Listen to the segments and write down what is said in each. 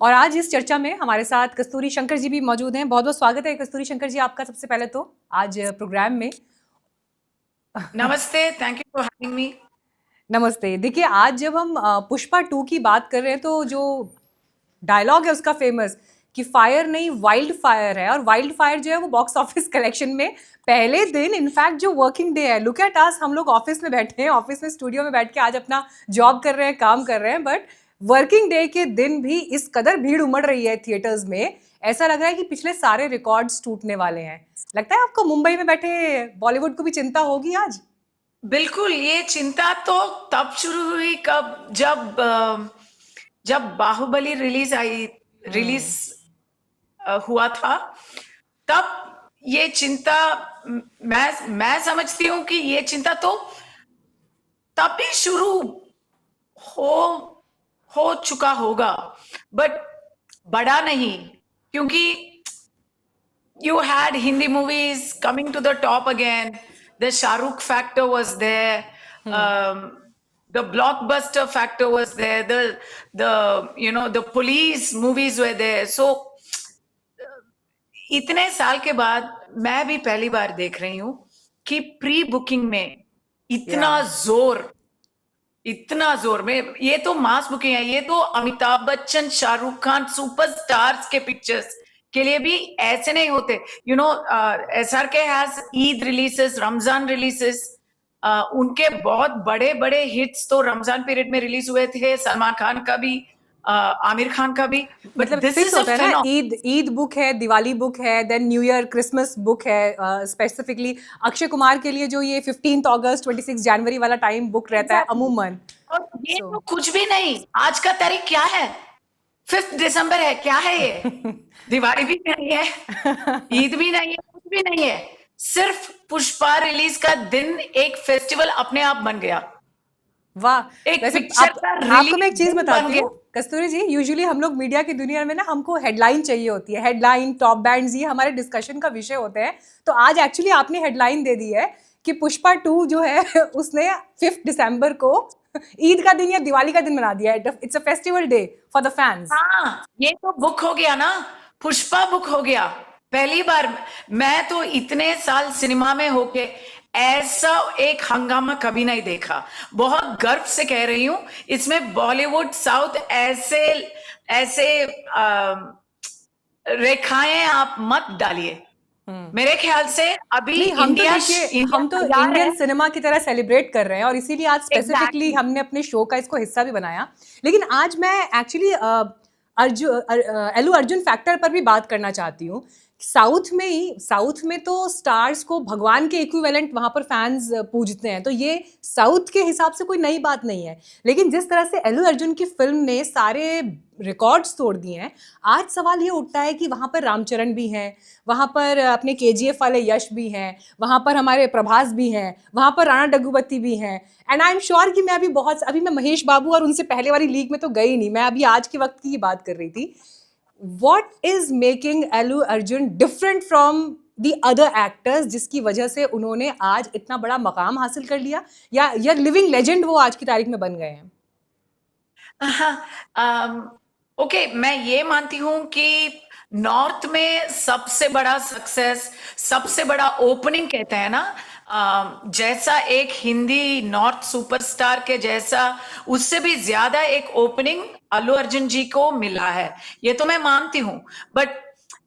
और आज इस चर्चा में हमारे साथ कस्तूरी शंकर जी भी मौजूद हैं। बहुत बहुत स्वागत है कस्तूरी शंकर जी आपका सबसे पहले तो आज प्रोग्राम में। नमस्ते, thank you for having me. नमस्ते। देखिए आज जब हम पुष्पा 2 की बात कर रहे हैं तो जो डायलॉग है उसका फेमस कि फायर नहीं वाइल्ड फायर है, और वाइल्ड फायर जो है वो बॉक्स ऑफिस कलेक्शन में पहले दिन, इनफैक्ट जो वर्किंग डे है, लुक एट अस, हम लोग ऑफिस में बैठे हैं, ऑफिस में स्टूडियो में बैठ के आज अपना जॉब कर रहे हैं, काम कर रहे हैं, बट वर्किंग डे के दिन भी इस कदर भीड़ उमड़ रही है थिएटर्स में, ऐसा लग रहा है कि पिछले सारे रिकॉर्ड्स टूटने वाले हैं। लगता है आपको मुंबई में बैठे बॉलीवुड को भी चिंता होगी आज? बिल्कुल, ये चिंता तो तब शुरू हुई कब जब बाहुबली रिलीज हम्म। हुआ था। तब ये चिंता मैं समझती हूँ कि ये चिंता तो तब भी शुरू हो हो चुका होगा, बट बड़ा नहीं, क्योंकि you had Hindi movies coming to the top again. The Shah Rukh factor was there. The blockbuster factor was there. The police movies were there. So इतने साल के बाद मैं भी पहली बार देख रही हूँ कि प्री बुकिंग में या इतना जोर में, ये तो मास बुकिंग है, ये तो अमिताभ बच्चन, शाहरुख खान, सुपरस्टार्स के पिक्चर्स के लिए भी ऐसे नहीं होते। SRK has Eid releases, Ramzan releases. उनके बहुत बड़े बड़े हिट्स तो रमजान पीरियड में रिलीज हुए थे, सलमान खान का भी, आमिर खान का भी। बट मतलब दिस फिक्स इज अ होता है ना, फिनोमेनन। ईद ईद बुक है, दिवाली बुक है, then new year Christmas book है, स्पेसिफिकली अक्षय कुमार के लिए जो ये 15 अगस्त 26 जनवरी वाला टाइम बुक रहता है एग्जैक्टली। अमूमन। और ये सो तो कुछ भी नहीं, आज का तारीख क्या है? 5 दिसंबर है, क्या है ये? दिवाली भी नहीं है, ईद भी नहीं है, कुछ भी नहीं है। सिर्फ पुष्पा रिलीज का दिन एक फेस्टिवल अपने आप बन गया, वाह। एक वैसे पिक्चर आप का आपको मैं रिलीज एक चीज दिन बन बताती हूँ गया। कस्तूरी जी, यूजुअली हम लोग मीडिया की दुनिया में ना, हमको हेडलाइन चाहिए होती है, हेडलाइन, टॉप बैंड्स, ये हमारे डिस्कशन का विषय होते हैं। तो आज एक्चुअली आपने हेडलाइन दे दी है कि पुष्पा 2 जो है उसने 5 दिसंबर को ईद का दिन या दिवाली का दिन बना दिया है। It's a festival day for the fans. हाँ, ये तो बुक हो गया ना, पुष्पा बुक हो गया। पहली बार मैं तो इतने साल सिनेमा में होके ऐसा एक हंगामा कभी नहीं देखा। बहुत गर्व से कह रही हूँ, इसमें बॉलीवुड साउथ ऐसे ऐसे रेखाएं आप मत डालिए। मेरे ख्याल से अभी नहीं, हम तो इंडिया देखिए, इंडिया हम तो तैयार इंडियन है। सिनेमा की तरह सेलिब्रेट कर रहे हैं और इसीलिए आज स्पेसिफिकली एग्जैक्टली। हमने अपने शो का इसको हिस्सा भी बनाया। लेकिन आज मैं एक्चुअली एल्लू अर्जुन फैक्टर पर भी बात करना चाहती हूँ। साउथ में तो स्टार्स को भगवान के इक्विवेलेंट वहां पर फैंस पूजते हैं, तो ये साउथ के हिसाब से कोई नई बात नहीं है। लेकिन जिस तरह से एल्लू अर्जुन की फिल्म ने सारे रिकॉर्ड्स तोड़ दिए हैं, आज सवाल ये उठता है कि वहां पर रामचरण भी हैं, वहां पर अपने केजीएफ वाले यश भी हैं, वहां पर हमारे प्रभास भी हैं, वहां पर राणा डग्गुबत्ती भी हैं, एंड आई एम श्योर कि अभी मैं महेश बाबू और उनसे पहले वाली लीग में तो गई नहीं, मैं अभी आज के वक्त की बात कर रही थी। What is making Allu Arjun different from the other actors, जिसकी वजह से उन्होंने आज इतना बड़ा मकाम हासिल कर लिया, या लिविंग लेजेंड वो आज की तारीख में बन गए हैं? ओके, मैं ये मानती हूं कि नॉर्थ में सबसे बड़ा सक्सेस, सबसे बड़ा ओपनिंग कहते हैं ना, जैसा एक हिंदी नॉर्थ सुपरस्टार के जैसा, उससे भी ज्यादा एक ओपनिंग अल्लू अर्जुन जी को मिला है, ये तो मैं मानती हूँ। बट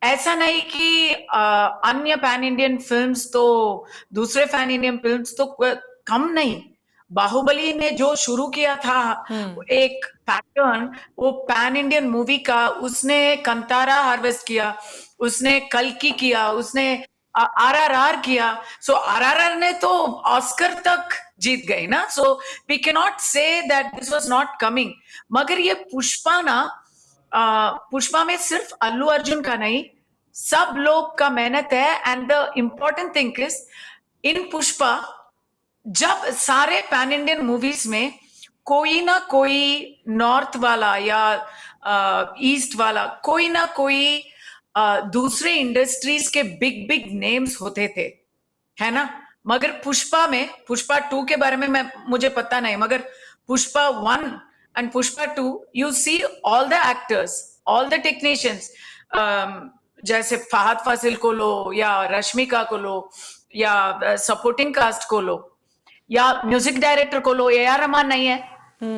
ऐसा नहीं कि अन्य पैन इंडियन फिल्म्स तो, दूसरे पैन इंडियन फिल्म्स तो कम नहीं। बाहुबली ने जो शुरू किया था एक पैटर्न, वो पैन इंडियन मूवी का, उसने कंतारा हार्वेस्ट किया, उसने कल्कि किया, उसने RRR किया। सो RRR ने तो ऑस्कर तक जीत गई ना। So we can not say that this was not coming. मगर ये पुष्पा ना, पुष्पा में सिर्फ अल्लू अर्जुन का नहीं, सब लोग का मेहनत है। And the important thing is, in Pushpa जब सारे पैन इंडियन मूवीज में कोई ना कोई नॉर्थ वाला या ईस्ट वाला, कोई ना कोई दूसरे इंडस्ट्रीज के बिग बिग नेम्स होते थे, है ना। मगर पुष्पा में, पुष्पा 2 के बारे में मुझे पता नहीं, मगर Pushpa 1 and Pushpa 2, you see all the actors all the technicians, जैसे फहद फासिल को लो या रश्मिका को लो या सपोर्टिंग कास्ट को लो या म्यूजिक डायरेक्टर को लो, ए आर रहमान नहीं है।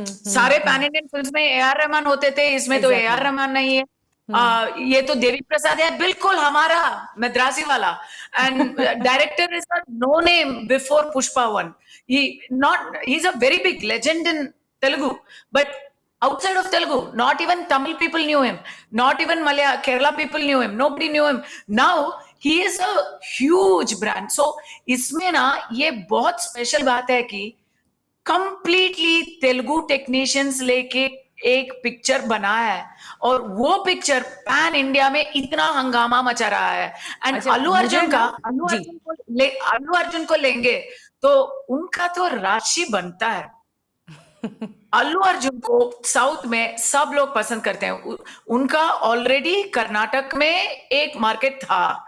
सारे पैन इंडियन फिल्म में ए आर रहमान होते थे, इसमें तो ए आर एग्जैक्टली। रहमान नहीं है। ये तो देवी प्रसाद है, बिल्कुल हमारा मद्रासी वाला। And director is no name before Pushpa one. He is a very big legend in Telugu, but outside of Telugu, not even Tamil people knew him, not even Kerala people knew him, nobody knew him. Now he is a huge brand. So इसमें ना ये बहुत special बात है कि completely Telugu technicians लेके एक picture बनाया है और वो पिक्चर पैन इंडिया में इतना हंगामा मचा रहा है। एंड अच्छा, अल्लू मुझे अर्जुन का ना जी अल्लू अर्जुन को लेंगे तो उनका तो राशि बनता है। अल्लू अर्जुन को साउथ में सब लोग पसंद करते हैं। उनका ऑलरेडी कर्नाटक में एक मार्केट था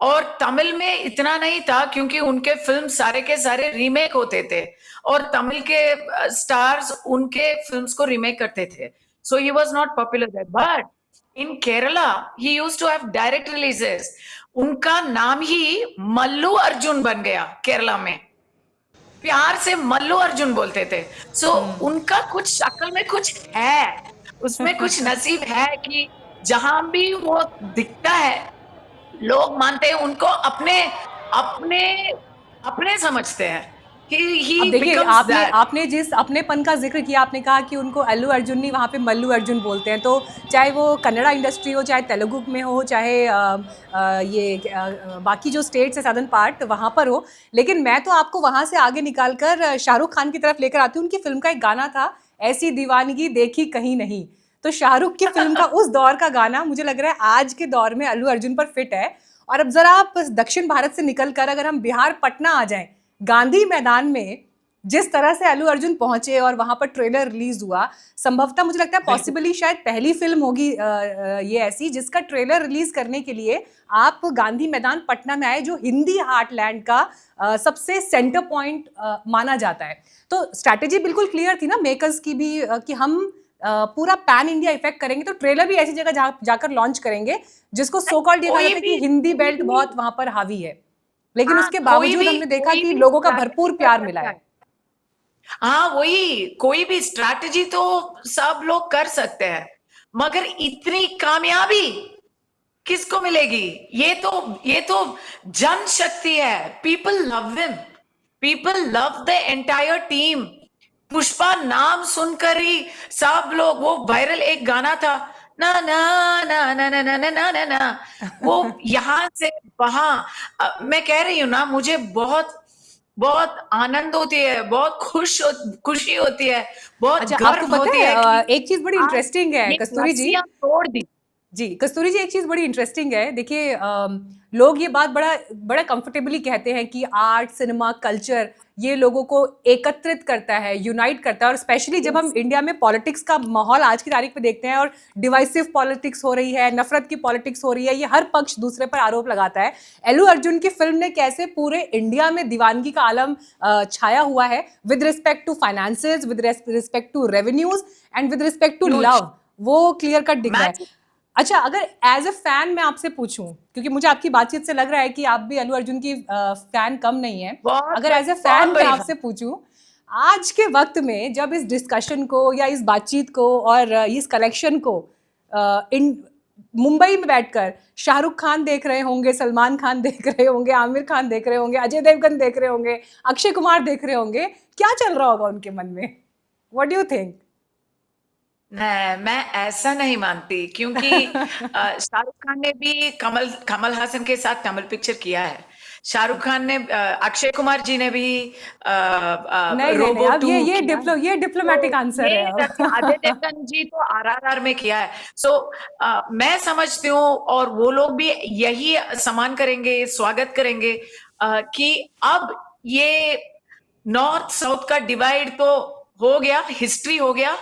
और तमिल में इतना नहीं था क्योंकि उनके फिल्म सारे के सारे रीमेक होते थे और तमिल के स्टार्स उनके फिल्म्स को रीमेक करते थे। So he was not popular there, but in Kerala he used to have direct releases. उनका नाम ही मल्लू अर्जुन बन गया केरला में, प्यार से मल्लू अर्जुन बोलते थे। सो उनका कुछ शक्ल में कुछ है, उसमें कुछ नसीब है कि जहां भी वो दिखता है लोग मानते हैं उनको, अपने अपने अपने समझते हैं कि अब ही देखिए, बिकम्स आपने दैट। आपने जिस अपनेपन का जिक्र किया, आपने कहा कि उनको अल्लू अर्जुन नहीं, वहाँ पे मल्लू अर्जुन बोलते हैं। तो चाहे वो कन्नड़ा इंडस्ट्री हो, चाहे तेलुगु में हो, चाहे बाकी जो स्टेट्स है सदर्न पार्ट वहाँ पर हो, लेकिन मैं तो आपको वहाँ से आगे निकाल कर शाहरुख खान की तरफ लेकर आती हूँ। उनकी फिल्म का एक गाना था, ऐसी दीवानगी देखी कहीं नहीं। तो शाहरुख की फिल्म का उस दौर का गाना मुझे लग रहा है आज के दौर में अल्लू अर्जुन पर फिट है। और अब जरा आप दक्षिण भारत से निकल कर अगर हम बिहार पटना आ जाएं, गांधी मैदान में जिस तरह से अल्लू अर्जुन पहुंचे और वहां पर ट्रेलर रिलीज हुआ, संभवतः मुझे लगता है पॉसिबली शायद पहली फिल्म होगी ये ऐसी जिसका ट्रेलर रिलीज करने के लिए आप गांधी मैदान पटना में आए, जो हिंदी हार्टलैंड का सबसे सेंटर पॉइंट माना जाता है। तो स्ट्रैटेजी बिल्कुल क्लियर थी ना मेकर्स की भी कि हम पूरा पैन इंडिया इफेक्ट करेंगे, तो ट्रेलर भी ऐसी जगह जाकर लॉन्च करेंगे जिसको सो कॉल्ड ये कहा जाता है कि हिंदी बेल्ट बहुत वहां पर हावी है, लेकिन उसके बावजूद हमने देखा कि लोगों का भरपूर प्यार मिला है। हाँ, वही, कोई भी स्ट्रैटेजी तो सब लोग कर सकते हैं, मगर इतनी कामयाबी किसको मिलेगी? ये तो जनशक्ति है। People love him, people love the entire team. Pushpa नाम सुनकर ही सब लोग, वो वायरल एक गाना था ना ना ना ना ना ना ना ना ना, वो यहाँ से वहां। मैं कह रही हूँ ना, मुझे बहुत बहुत आनंद होती है, बहुत खुशी होती है, बहुत अच्छा, आपको गर्व पता होती है है कि एक चीज बड़ी आज इंटरेस्टिंग है ये कस्तूरी जी। रस्सियां तोड़ दी। जी कस्तूरी जी, एक चीज बड़ी इंटरेस्टिंग है। देखिए लोग ये बात बड़ा बड़ा कंफर्टेबली कहते हैं कि आर्ट, सिनेमा, कल्चर ये लोगों को एकत्रित करता है, यूनाइट करता है। और स्पेशली जब हम इंडिया में पॉलिटिक्स का माहौल आज की तारीख में देखते हैं और डिवाइसिव पॉलिटिक्स हो रही है, नफरत की पॉलिटिक्स हो रही है, ये हर पक्ष दूसरे पर आरोप लगाता है। अल्लू अर्जुन की फिल्म ने कैसे पूरे इंडिया में दीवानगी का आलम छाया हुआ है, with respect to finances, with respect to revenues and with respect to love, वो क्लियर कट दिख रहा है। अच्छा, अगर एज ए फैन मैं आपसे पूछूं, क्योंकि मुझे आपकी बातचीत से लग रहा है कि आप भी अल्लू अर्जुन की फैन कम नहीं है, अगर एज ए फैन मैं आपसे पूछूं, आज के वक्त में जब इस डिस्कशन को या इस बातचीत को और इस कलेक्शन को इन मुंबई में बैठकर शाहरुख खान देख रहे होंगे, सलमान खान देख रहे होंगे, आमिर खान देख रहे होंगे, अजय देवगन देख रहे होंगे, अक्षय कुमार देख रहे होंगे, क्या चल रहा होगा उनके मन में? What do you think? नहीं, मैं ऐसा नहीं मानती, क्योंकि शाहरुख खान ने भी कमल हासन के साथ तमिल पिक्चर किया है। शाहरुख खान ने, अक्षय कुमार जी ने भी नहीं, अब ये डिप्लोमेटिक आंसर है अब। अजय देवगन जी तो आरआरआर में किया है। सो मैं समझती हूँ, और वो लोग भी यही सम्मान करेंगे, स्वागत करेंगे कि अब ये नॉर्थ साउथ का डिवाइड तो हो गया, हिस्ट्री हो गया।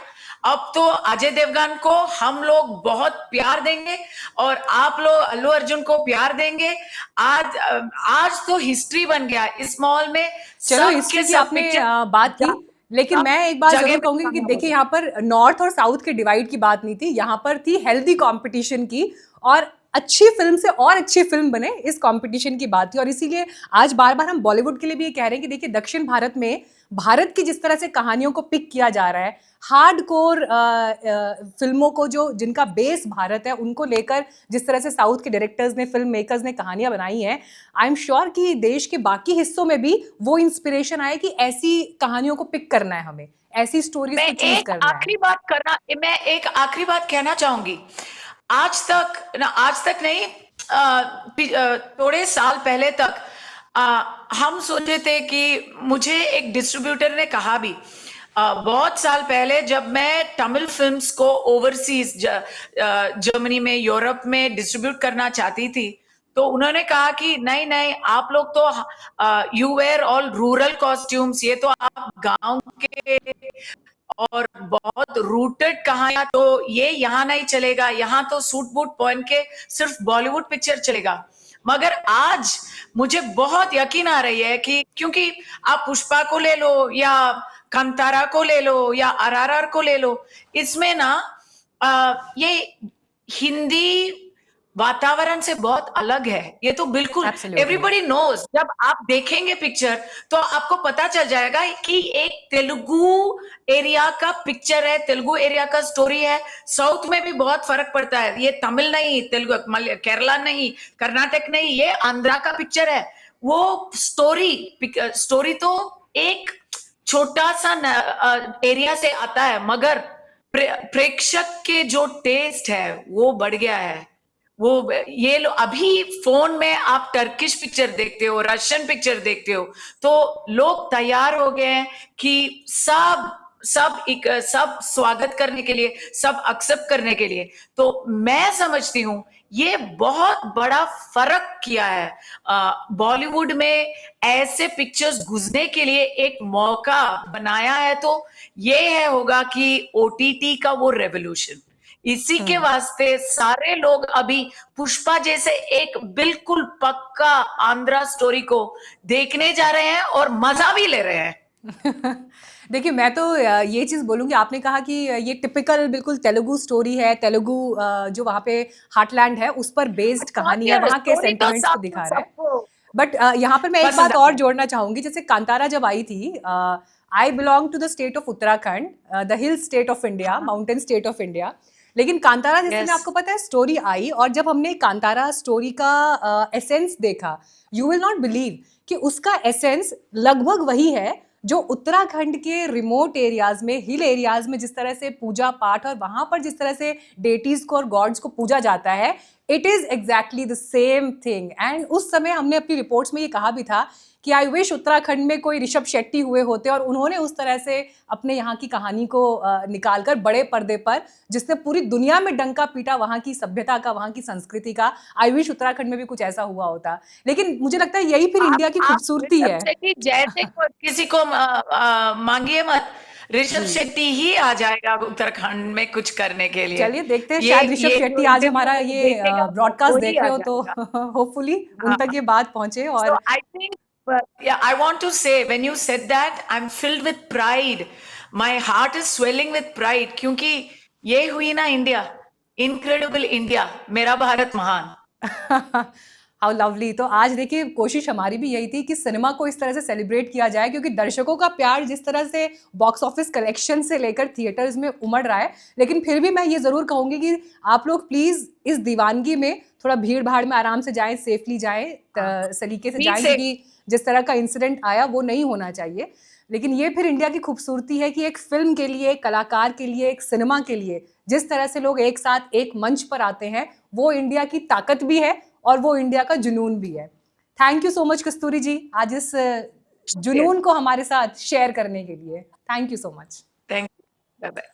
अब तो अजय देवगन को हम लोग बहुत प्यार देंगे और आप लोग अल्लू अर्जुन को प्यार देंगे। आज तो हिस्ट्री बन गया इस मॉल में। चलो, हिस्ट्री की आपने बात की, लेकिन सब मैं एक बात जगह जरूर पे कहूंगी कि खाना देखिए होगा। यहाँ पर नॉर्थ और साउथ के डिवाइड की बात नहीं थी, यहाँ पर थी हेल्दी कंपटीशन की, और अच्छी फिल्म से और अच्छी फिल्म बने इस कंपटीशन की बात थी। और इसीलिए आज बार बार हम बॉलीवुड के लिए भी ये कह रहे हैं कि देखिए दक्षिण भारत में भारत की जिस तरह से कहानियों को पिक किया जा रहा है, हार्ड कोर फिल्मों को जो जिनका बेस भारत है उनको लेकर जिस तरह से साउथ के डायरेक्टर्स ने, फिल्म मेकर्स ने कहानियां बनाई हैं, आई एम श्योर कि देश के बाकी हिस्सों में भी वो इंस्पिरेशन आए कि ऐसी कहानियों को पिक करना है, हमें ऐसी स्टोरीज को चूज करना है। मैं एक आखिरी बात कहना चाहूंगी। आज तक नहीं, थोड़े साल पहले तक हम सोचे थे कि मुझे एक डिस्ट्रीब्यूटर ने कहा भी, बहुत साल पहले जब मैं तमिल फिल्म्स को ओवरसीज जर्मनी में, यूरोप में डिस्ट्रीब्यूट करना चाहती थी, तो उन्होंने कहा कि नहीं नहीं, आप लोग तो you wear all rural costumes, ये तो आप गांव के और बहुत रूटेड कहानियां, तो ये यहाँ नहीं चलेगा, यहाँ तो सूट बूट पहन के सिर्फ बॉलीवुड पिक्चर चलेगा। मगर आज मुझे बहुत यकीन आ रही है कि, क्योंकि आप पुष्पा को ले लो या कांतारा को ले लो या आरआरआर को ले लो, इसमें ना ये हिंदी वातावरण से बहुत अलग है। ये तो बिल्कुल Absolutely. Everybody knows. जब आप देखेंगे पिक्चर तो आपको पता चल जाएगा कि एक तेलुगु एरिया का पिक्चर है, तेलुगु एरिया का स्टोरी है। साउथ में भी बहुत फर्क पड़ता है, ये तमिल नहीं, तेलुगु, केरला नहीं, कर्नाटक नहीं, ये आंध्रा का पिक्चर है। वो स्टोरी तो एक छोटा सा एरिया से आता है, मगर प्रेक्षक के जो टेस्ट है वो बढ़ गया है। वो ये लो, अभी फोन में आप टर्किश पिक्चर देखते हो, रशियन पिक्चर देखते हो, तो लोग तैयार हो गए हैं कि सब स्वागत करने के लिए, सब एक्सेप्ट करने के लिए। तो मैं समझती हूं ये बहुत बड़ा फर्क किया है। बॉलीवुड में ऐसे पिक्चर्स घुसने के लिए एक मौका बनाया है, तो ये है होगा कि ओटीटी का वो रेवोल्यूशन। इसी के वास्ते सारे लोग अभी पुष्पा जैसे एक बिल्कुल पक्का आंध्रा स्टोरी को देखने जा रहे हैं और मजा भी ले रहे हैं। देखिए मैं तो ये चीज़ बोलूँगी, आपने कहा कि ये टिपिकल बिल्कुल तेलुगु स्टोरी है, तेलुगु जो वहाँ पे हार्टलैंड है उस पर बेस्ड कहानी है, वहाँ के स्टोरी तो सेंटिमेंट्स को दिखा रहा है। सबको बट यहाँ पर मैं एक पसंद बात और आता जोड़ना चाहूंगी, जैसे कांतारा जब आई थी, I belong to the state of Uttarakhand, the hill state of India, mountain state of India. लेकिन कांतारा जिस समय आपको पता है स्टोरी आई, और जब हमने कांतारा स्टोरी का एसेंस देखा, यू विल नॉट बिलीव कि उसका एसेंस लगभग वही है जो उत्तराखंड के रिमोट एरियाज में, हिल एरियाज में जिस तरह से पूजा पाठ और वहां पर जिस तरह से डेटीज को और गॉड्स को पूजा जाता है, it is exactly the same thing. And उस समय हमने अपनी रिपोर्ट्स में ये कहा भी था कि आई विश उत्तराखंड में कोई ऋषभ शेट्टी हुए होते और उन्होंने उस तरह से अपने यहाँ की कहानी को निकालकर बड़े पर्दे पर, जिसने पूरी दुनिया में डंका पीटा वहाँ की सभ्यता का, वहाँ की संस्कृति का, आई विश उत्तराखंड में भी कुछ ऐसा हुआ होता। लेकिन मुझे लगता है यही फिर इंडिया की खूबसूरती है। जैसे किसी को मांगिए मत, ऋषभ शेट्टी ही आ जाएगा उत्तराखंड में कुछ करने के लिए। चलिए देखते हैं, शायद ऋषभ शेट्टी आज हमारा ये ब्रॉडकास्ट देख रहे हो तो होपफुली उन तक ये बात पहुंचे। और So I think, yeah, I want to say, when you said that, I'm filled with pride. My heart is swelling with pride, क्योंकि ये हुई ना इंडिया, इनक्रेडिबल इंडिया, मेरा भारत महान। How lovely. तो आज देखिए कोशिश हमारी भी यही थी कि सिनेमा को इस तरह से सेलिब्रेट किया जाए, क्योंकि दर्शकों का प्यार जिस तरह से बॉक्स ऑफिस कलेक्शन से लेकर थिएटर्स में उमड़ रहा है, लेकिन फिर भी मैं ये ज़रूर कहूँगी कि आप लोग प्लीज़ इस दीवानगी में थोड़ा भीड़ भाड़ में आराम से जाएं, सेफली जाएं, सलीके से जाएं, क्योंकि जिस तरह का इंसिडेंट आया वो नहीं होना चाहिए। लेकिन ये फिर इंडिया की खूबसूरती है कि एक फिल्म के लिए, एक कलाकार के लिए, एक सिनेमा के लिए जिस तरह से लोग एक साथ एक मंच पर आते हैं, वो इंडिया की ताकत भी है और वो इंडिया का जुनून भी है। थैंक यू सो मच कस्तूरी जी, आज इस जुनून को हमारे साथ शेयर करने के लिए। Thank you so much. Thank you, bye bye.